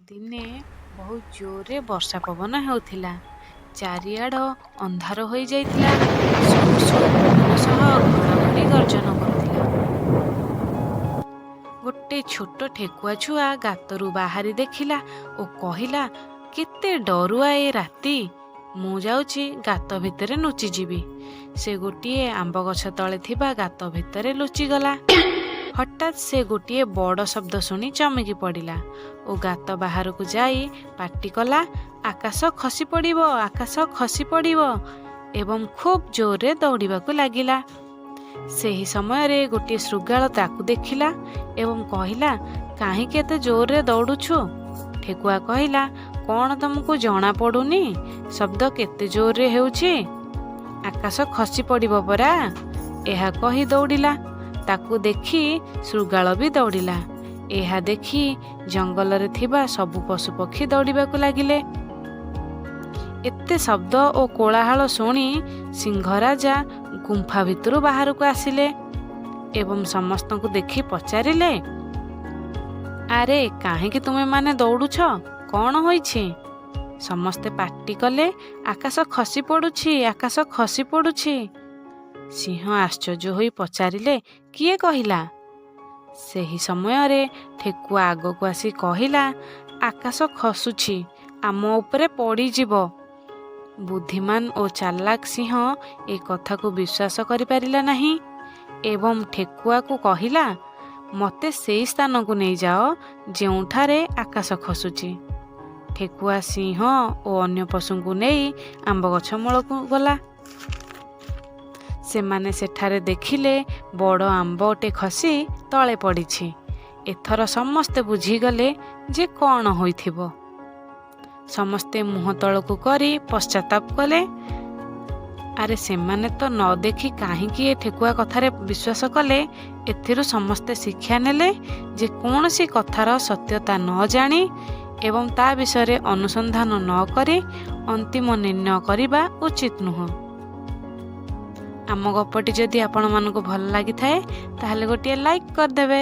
ଦିନେ ବହୁତ ଜୋରରେ ବର୍ଷା ପବନ ହେଉଥିଲା। ଚାରିଆଡ଼ ଅନ୍ଧାର ହୋଇଯାଇଥିଲା। ସୁ ସୁ ପବନ ସହ ଘଡ଼ଘଡ଼ି ଗର୍ଜନ କରୁଥିଲା। ଗୋଟେ ଛୋଟ ଠେକୁଆ ଛୁଆ ଗାତରୁ ବାହାରି ଦେଖିଲା ଓ କହିଲା, କେତେ ଡରୁଆ ଏ ରାତି, ମୁଁ ଯାଉଛି ଗାତ ଭିତରେ ଲୁଚିଯିବି। ସେ ଗୋଟିଏ ଆମ୍ବ ଗଛ ତଳେ ଥିବା ଗାତ ଭିତରେ ଲୁଚିଗଲା। ହଠାତ୍ ସେ ଗୋଟିଏ ବଡ଼ ଶବ୍ଦ ଶୁଣି ଚମକି ପଡ଼ିଲା ଓ ଗାତ ବାହାରକୁ ଯାଇ ପାଟି କଲା, ଆକାଶ ଖସି ପଡ଼ିବ, ଆକାଶ ଖସି ପଡ଼ିବ, ଏବଂ ଖୁବ୍ ଜୋରରେ ଦୌଡ଼ିବାକୁ ଲାଗିଲା। ସେହି ସମୟରେ ଗୋଟିଏ ଶୃଗାଳ ତାକୁ ଦେଖିଲା ଏବଂ କହିଲା, କାହିଁକି ଏତେ ଜୋରରେ ଦୌଡ଼ୁଛୁ? ଠେକୁଆ କହିଲା, କ'ଣ ତମକୁ ଜଣାପଡ଼ୁନି? ଶବ୍ଦ କେତେ ଜୋରରେ ହେଉଛି? ଆକାଶ ଖସି ପଡ଼ିବ ପରା। ଏହା କହି ଦୌଡ଼ିଲା। ତାକୁ ଦେଖି ଶୃଗାଳ ବି ଦୌଡ଼ିଲା। ଏହା ଦେଖି ଜଙ୍ଗଲରେ ଥିବା ସବୁ ପଶୁପକ୍ଷୀ ଦୌଡ଼ିବାକୁ ଲାଗିଲେ। ଏତେ ଶବ୍ଦ ଓ କୋଳାହଳ ଶୁଣି ସିଂହରାଜା ଗୁମ୍ଫା ଭିତରୁ ବାହାରକୁ ଆସିଲେ ଏବଂ ସମସ୍ତଙ୍କୁ ଦେଖି ପଚାରିଲେ, ଆରେ କାହିଁକି ତୁମେମାନେ ଦୌଡ଼ୁଛ? କ'ଣ ହୋଇଛି? ସମସ୍ତେ ପାଟି କଲେ, ଆକାଶ ଖସି ପଡ଼ୁଛି, ଆକାଶ ଖସି ପଡ଼ୁଛି। ସିଂହ ଆଶ୍ଚର୍ଯ୍ୟ ହୋଇ ପଚାରିଲେ, କିଏ କହିଲା? ସେହି ସମୟରେ ଠେକୁଆ ଆଗକୁ ଆସି କହିଲା, ଆକାଶ ଖସୁଛି, ଆମ ଉପରେ ପଡ଼ିଯିବ। ବୁଦ୍ଧିମାନ ଓ ଚାଲାକ ସିଂହ ଏ କଥାକୁ ବିଶ୍ୱାସ କରିପାରିଲା ନାହିଁ ଏବଂ ଠେକୁଆକୁ କହିଲା, ମୋତେ ସେହି ସ୍ଥାନକୁ ନେଇଯାଅ ଯେଉଁଠାରେ ଆକାଶ ଖସୁଛି। ଠେକୁଆ ସିଂହ ଓ ଅନ୍ୟ ପଶୁଙ୍କୁ ନେଇ ଆମ୍ବ ଗଛ ମୂଳକୁ ଗଲା। ସେମାନେ ସେଠାରେ ଦେଖିଲେ ବଡ଼ ଆମ୍ବଟେ ଖସି ତଳେ ପଡ଼ିଛି। ଏଥର ସମସ୍ତେ ବୁଝିଗଲେ ଯେ କ'ଣ ହୋଇଥିବ। ସମସ୍ତେ ମୁହଁ ତଳକୁ କରି ପଶ୍ଚାତାପ କଲେ। ଆରେ ସେମାନେ ତ ନ ଦେଖି କାହିଁକି ଏ ଠେକୁଆ କଥାରେ ବିଶ୍ୱାସ କଲେ? ଏଥିରୁ ସମସ୍ତେ ଶିକ୍ଷା ନେଲେ ଯେ କୌଣସି କଥାର ସତ୍ୟତା ନ ଜାଣି ଏବଂ ତା ବିଷୟରେ ଅନୁସନ୍ଧାନ ନ କରି ଅନ୍ତିମ ନିର୍ଣ୍ଣୟ କରିବା ଉଚିତ ନୁହେଁ। ଆମ ଗପଟି ଯଦି ଆପଣମାନଙ୍କୁ ଭଲ ଲାଗିଥାଏ ତାହେଲେ ଗୋଟିଏ ଲାଇକ୍ କରିଦେବେ।